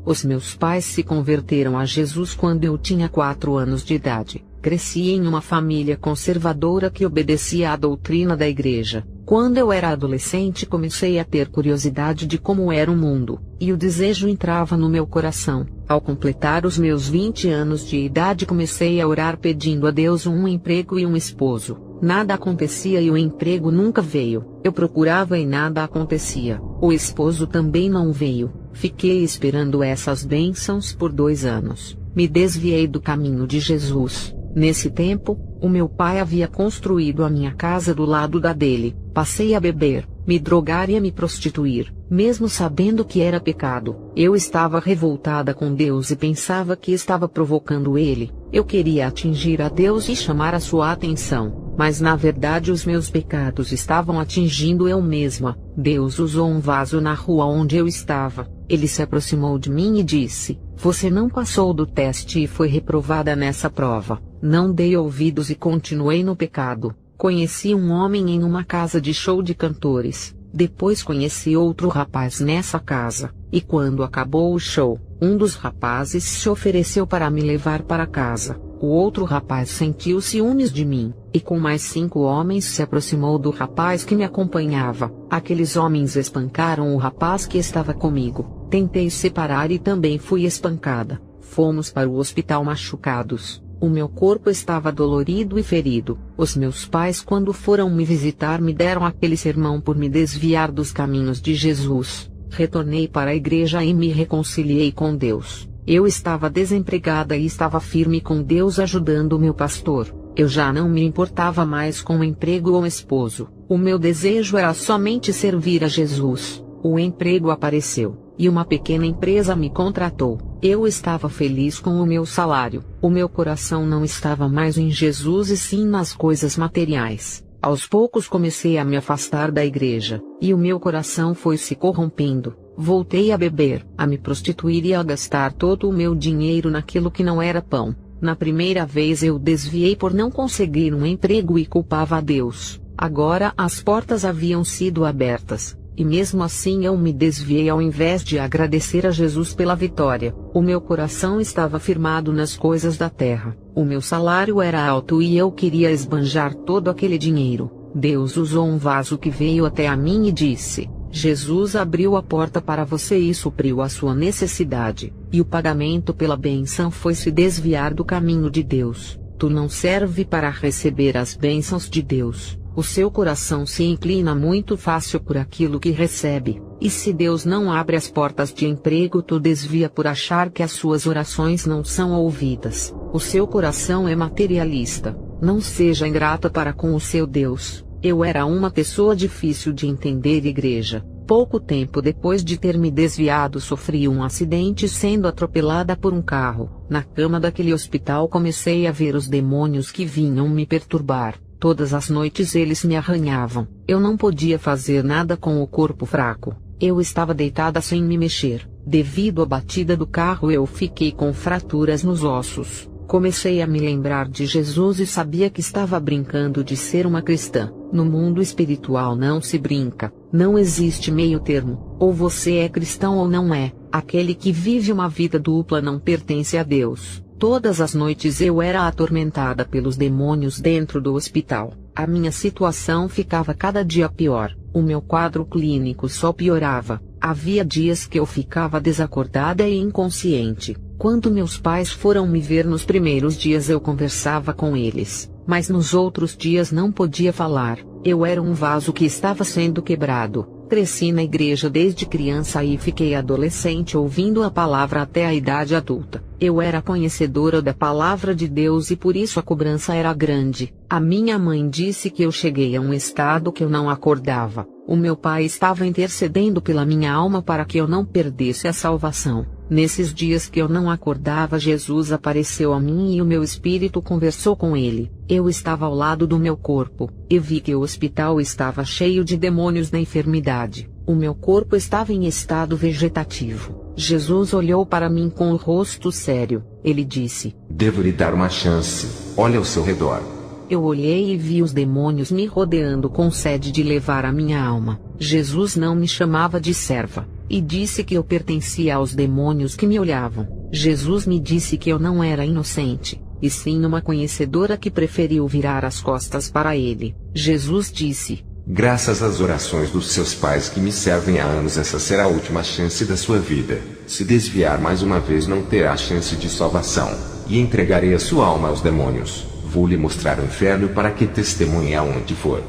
Os meus pais se converteram a Jesus quando eu tinha 4 anos de idade. Cresci em uma família conservadora que obedecia à doutrina da igreja. Quando eu era adolescente, comecei a ter curiosidade de como era o mundo, e o desejo entrava no meu coração. Ao completar os meus 20 anos de idade, comecei a orar pedindo a Deus um emprego e um esposo. Nada acontecia e o emprego nunca veio. Eu procurava e nada acontecia. O esposo também não veio. Fiquei esperando essas bênçãos por 2 anos. Me desviei do caminho de Jesus. Nesse tempo, o meu pai havia construído a minha casa do lado da dele. Passei a beber, me drogar e a me prostituir, mesmo sabendo que era pecado. Eu estava revoltada com Deus e pensava que estava provocando ele. Eu queria atingir a Deus e chamar a sua atenção, mas na verdade os meus pecados estavam atingindo eu mesma. Deus usou um vaso na rua onde eu estava. Ele se aproximou de mim e disse: "Você não passou do teste e foi reprovada nessa prova." Não dei ouvidos e continuei no pecado. Conheci um homem em uma casa de show de cantores. Depois conheci outro rapaz nessa casa, e quando acabou o show, um dos rapazes se ofereceu para me levar para casa. O outro rapaz sentiu ciúmes de mim, e com mais 5 homens se aproximou do rapaz que me acompanhava. Aqueles homens espancaram o rapaz que estava comigo. Tentei separar e também fui espancada. Fomos para o hospital machucados. O meu corpo estava dolorido e ferido. Os meus pais, quando foram me visitar, me deram aquele sermão por me desviar dos caminhos de Jesus. Retornei para a igreja e me reconciliei com Deus. Eu estava desempregada e estava firme com Deus, ajudando o meu pastor. Eu já não me importava mais com o emprego ou esposo. O meu desejo era somente servir a Jesus. O emprego apareceu, e uma pequena empresa me contratou. Eu estava feliz com o meu salário. O meu coração não estava mais em Jesus e sim nas coisas materiais. Aos poucos comecei a me afastar da igreja, e o meu coração foi se corrompendo. Voltei a beber, a me prostituir e a gastar todo o meu dinheiro naquilo que não era pão. Na primeira vez eu desviei por não conseguir um emprego e culpava a Deus. Agora as portas haviam sido abertas. E mesmo assim eu me desviei ao invés de agradecer a Jesus pela vitória. O meu coração estava firmado nas coisas da terra. O meu salário era alto e eu queria esbanjar todo aquele dinheiro. Deus usou um vaso que veio até a mim e disse: "Jesus abriu a porta para você e supriu a sua necessidade. E o pagamento pela bênção foi se desviar do caminho de Deus. Tu não serve para receber as bênçãos de Deus. O seu coração se inclina muito fácil por aquilo que recebe, e se Deus não abre as portas de emprego, tu desvia por achar que as suas orações não são ouvidas. O seu coração é materialista. Não seja ingrata para com o seu Deus." Eu era uma pessoa difícil de entender, igreja. Pouco tempo depois de ter me desviado, sofri um acidente sendo atropelada por um carro. Na cama daquele hospital comecei a ver os demônios que vinham me perturbar. Todas as noites eles me arranhavam. Eu não podia fazer nada com o corpo fraco. Eu estava deitada sem me mexer. Devido à batida do carro eu fiquei com fraturas nos ossos. Comecei a me lembrar de Jesus e sabia que estava brincando de ser uma cristã. No mundo espiritual não se brinca. Não existe meio termo. Ou você é cristão ou não é. Aquele que vive uma vida dupla não pertence a Deus. Todas as noites eu era atormentada pelos demônios dentro do hospital. A minha situação ficava cada dia pior. O meu quadro clínico só piorava. Havia dias que eu ficava desacordada e inconsciente. Quando meus pais foram me ver nos primeiros dias, eu conversava com eles, mas nos outros dias não podia falar. Eu era um vaso que estava sendo quebrado. Cresci na igreja desde criança e fiquei adolescente ouvindo a palavra até a idade adulta. Eu era conhecedora da palavra de Deus e por isso a cobrança era grande. A minha mãe disse que eu cheguei a um estado que eu não acordava. O meu pai estava intercedendo pela minha alma para que eu não perdesse a salvação. Nesses dias que eu não acordava, Jesus apareceu a mim e o meu espírito conversou com ele. Eu estava ao lado do meu corpo, e vi que o hospital estava cheio de demônios da enfermidade. O meu corpo estava em estado vegetativo. Jesus olhou para mim com o rosto sério. Ele disse: "Devo lhe dar uma chance. Olha ao seu redor." Eu olhei e vi os demônios me rodeando com sede de levar a minha alma. Jesus não me chamava de serva, e disse que eu pertencia aos demônios que me olhavam. Jesus me disse que eu não era inocente, e sim uma conhecedora que preferiu virar as costas para ele. Jesus disse: graças às orações dos seus pais que me servem há anos, essa será a última chance da sua vida. Se desviar mais uma vez, não terá chance de salvação, e entregarei a sua alma aos demônios. Vou lhe mostrar o inferno para que testemunhe aonde for.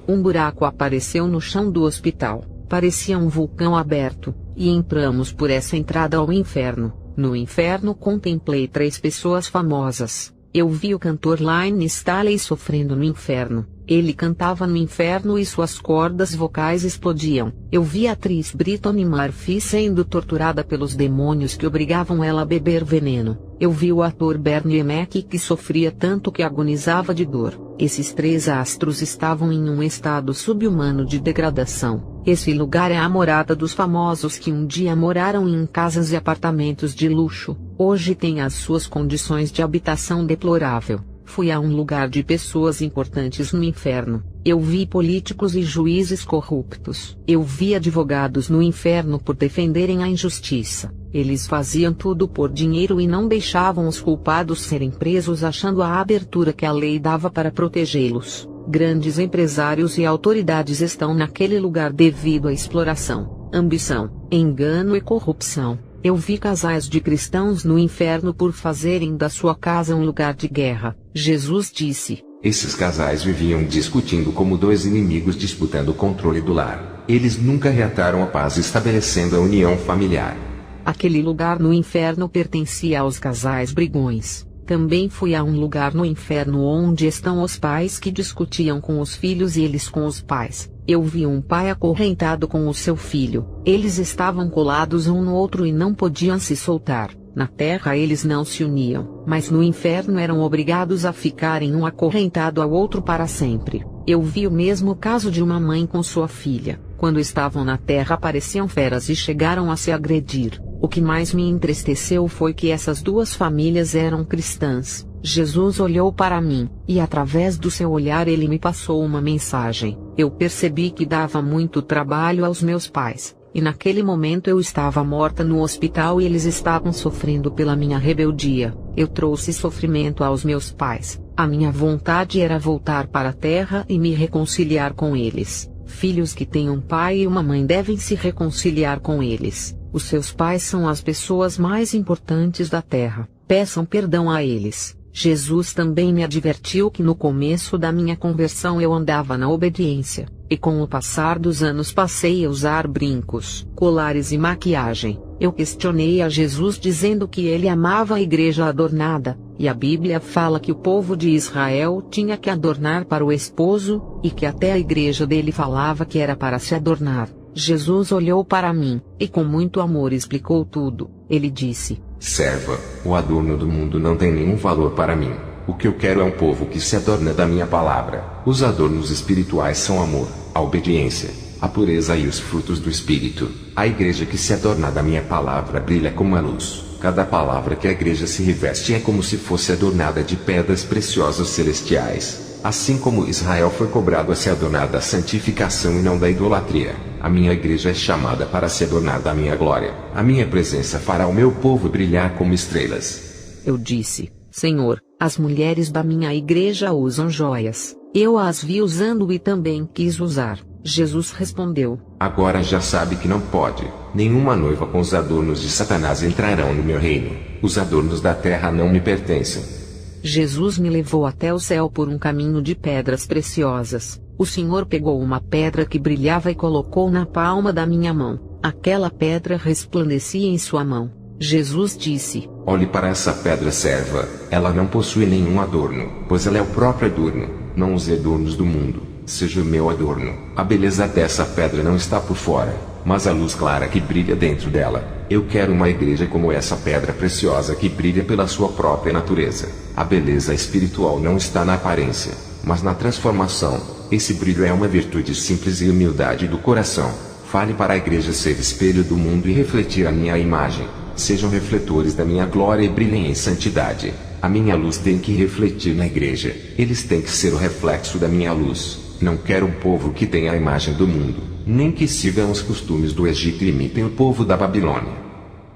Um buraco apareceu no chão do hospital, parecia um vulcão aberto, e entramos por essa entrada ao inferno. No inferno contemplei 3 pessoas famosas. Eu vi o cantor Linus Staley sofrendo no inferno. Ele cantava no inferno e suas cordas vocais explodiam. Eu vi a atriz Brittany Murphy sendo torturada pelos demônios que obrigavam ela a beber veneno. Eu vi o ator Bernie Mac que sofria tanto que agonizava de dor. Esses 3 astros estavam em um estado subhumano de degradação. Esse lugar é a morada dos famosos que um dia moraram em casas e apartamentos de luxo. Hoje tem as suas condições de habitação deplorável. Fui a um lugar de pessoas importantes no inferno. Eu vi políticos e juízes corruptos. Eu vi advogados no inferno por defenderem a injustiça. Eles faziam tudo por dinheiro e não deixavam os culpados serem presos, achando a abertura que a lei dava para protegê-los. Grandes empresários e autoridades estão naquele lugar devido à exploração, ambição, engano e corrupção. Eu vi casais de cristãos no inferno por fazerem da sua casa um lugar de guerra. Jesus disse: esses casais viviam discutindo como 2 inimigos disputando o controle do lar. Eles nunca reataram a paz, estabelecendo a união familiar. Aquele lugar no inferno pertencia aos casais brigões. Também fui a um lugar no inferno onde estão os pais que discutiam com os filhos e eles com os pais. Eu vi um pai acorrentado com o seu filho. Eles estavam colados um no outro e não podiam se soltar. Na terra eles não se uniam, mas no inferno eram obrigados a ficarem um acorrentado ao outro para sempre. Eu vi o mesmo caso de uma mãe com sua filha. Quando estavam na terra pareciam feras e chegaram a se agredir. O que mais me entristeceu foi que essas 2 famílias eram cristãs. Jesus olhou para mim, e através do seu olhar ele me passou uma mensagem. Eu percebi que dava muito trabalho aos meus pais, e naquele momento eu estava morta no hospital e eles estavam sofrendo pela minha rebeldia. Eu trouxe sofrimento aos meus pais. A minha vontade era voltar para a terra e me reconciliar com eles. Filhos que têm um pai e uma mãe devem se reconciliar com eles. Os seus pais são as pessoas mais importantes da terra. Peçam perdão a eles. Jesus também me advertiu que no começo da minha conversão eu andava na obediência, e com o passar dos anos passei a usar brincos, colares e maquiagem. Eu questionei a Jesus dizendo que ele amava a igreja adornada, e a Bíblia fala que o povo de Israel tinha que adornar para o esposo, e que até a igreja dele falava que era para se adornar. Jesus olhou para mim, e com muito amor explicou tudo. Ele disse: serva, o adorno do mundo não tem nenhum valor para mim. O que eu quero é um povo que se adorna da minha palavra. Os adornos espirituais são amor, a obediência, a pureza e os frutos do Espírito. A igreja que se adorna da minha palavra brilha como a luz. Cada palavra que a igreja se reveste é como se fosse adornada de pedras preciosas celestiais. Assim como Israel foi cobrado a se adornar da santificação e não da idolatria, a minha igreja é chamada para se adornar da minha glória. A minha presença fará o meu povo brilhar como estrelas. Eu disse: Senhor, as mulheres da minha igreja usam joias. Eu as vi usando e também quis usar. Jesus respondeu: agora já sabe que não pode. Nenhuma noiva com os adornos de Satanás entrarão no meu reino. Os adornos da terra não me pertencem. Jesus me levou até o céu por um caminho de pedras preciosas. O Senhor pegou uma pedra que brilhava e colocou na palma da minha mão. Aquela pedra resplandecia em sua mão. Jesus disse: olhe para essa pedra, serva. Ela não possui nenhum adorno, pois ela é o próprio adorno. Não use adornos do mundo. Seja o meu adorno. A beleza dessa pedra não está por fora, mas a luz clara que brilha dentro dela. Eu quero uma igreja como essa pedra preciosa que brilha pela sua própria natureza. A beleza espiritual não está na aparência, mas na transformação. Esse brilho é uma virtude simples e humildade do coração. Fale para a igreja ser espelho do mundo e refletir a minha imagem. Sejam refletores da minha glória e brilhem em santidade. A minha luz tem que refletir na igreja. Eles têm que ser o reflexo da minha luz. Não quero um povo que tenha a imagem do mundo, nem que sigam os costumes do Egito e imitem o povo da Babilônia.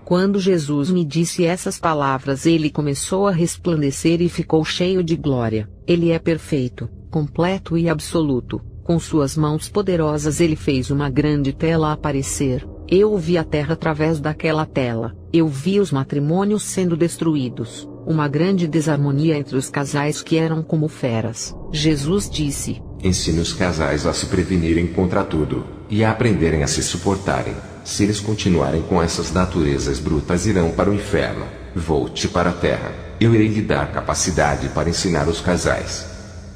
Quando Jesus me disse essas palavras, ele começou a resplandecer e ficou cheio de glória. Ele é perfeito, completo e absoluto. Com suas mãos poderosas ele fez uma grande tela aparecer. Eu vi a terra através daquela tela. Eu vi os matrimônios sendo destruídos. Uma grande desarmonia entre os casais que eram como feras. Jesus disse: Ensine os casais a se prevenirem contra tudo, e a aprenderem a se suportarem. Se eles continuarem com essas naturezas brutas, irão para o inferno. Volte para a terra. Eu irei lhe dar capacidade para ensinar os casais.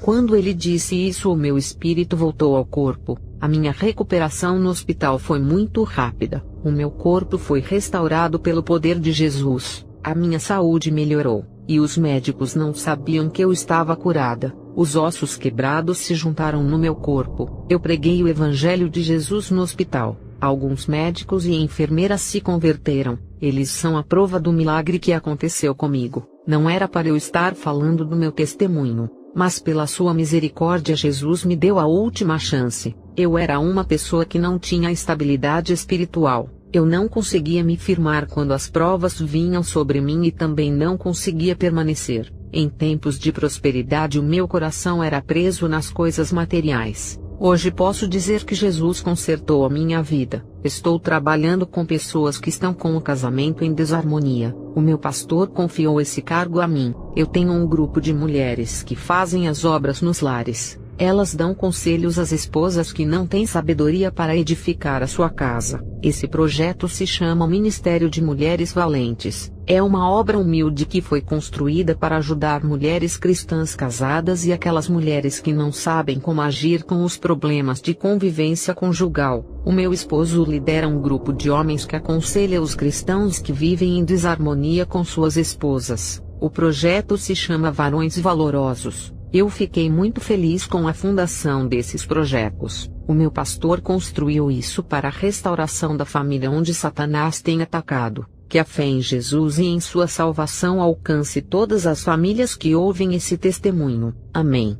Quando ele disse isso, o meu espírito voltou ao corpo. A minha recuperação no hospital foi muito rápida. O meu corpo foi restaurado pelo poder de Jesus. A minha saúde melhorou, e os médicos não sabiam que eu estava curada. Os ossos quebrados se juntaram no meu corpo. Eu preguei o Evangelho de Jesus no hospital. Alguns médicos e enfermeiras se converteram. Eles são a prova do milagre que aconteceu comigo. Não era para eu estar falando do meu testemunho, mas pela sua misericórdia Jesus me deu a última chance. Eu era uma pessoa que não tinha estabilidade espiritual. Eu não conseguia me firmar quando as provas vinham sobre mim e também não conseguia permanecer. Em tempos de prosperidade o meu coração era preso nas coisas materiais. Hoje posso dizer que Jesus consertou a minha vida. Estou trabalhando com pessoas que estão com o casamento em desarmonia. O meu pastor confiou esse cargo a mim. Eu tenho um grupo de mulheres que fazem as obras nos lares. Elas dão conselhos às esposas que não têm sabedoria para edificar a sua casa. Esse projeto se chama Ministério de Mulheres Valentes. É uma obra humilde que foi construída para ajudar mulheres cristãs casadas e aquelas mulheres que não sabem como agir com os problemas de convivência conjugal. O meu esposo lidera um grupo de homens que aconselha os cristãos que vivem em desarmonia com suas esposas. O projeto se chama Varões Valorosos. Eu fiquei muito feliz com a fundação desses projetos. O meu pastor construiu isso para a restauração da família onde Satanás tem atacado. Que a fé em Jesus e em sua salvação alcance todas as famílias que ouvem esse testemunho. Amém.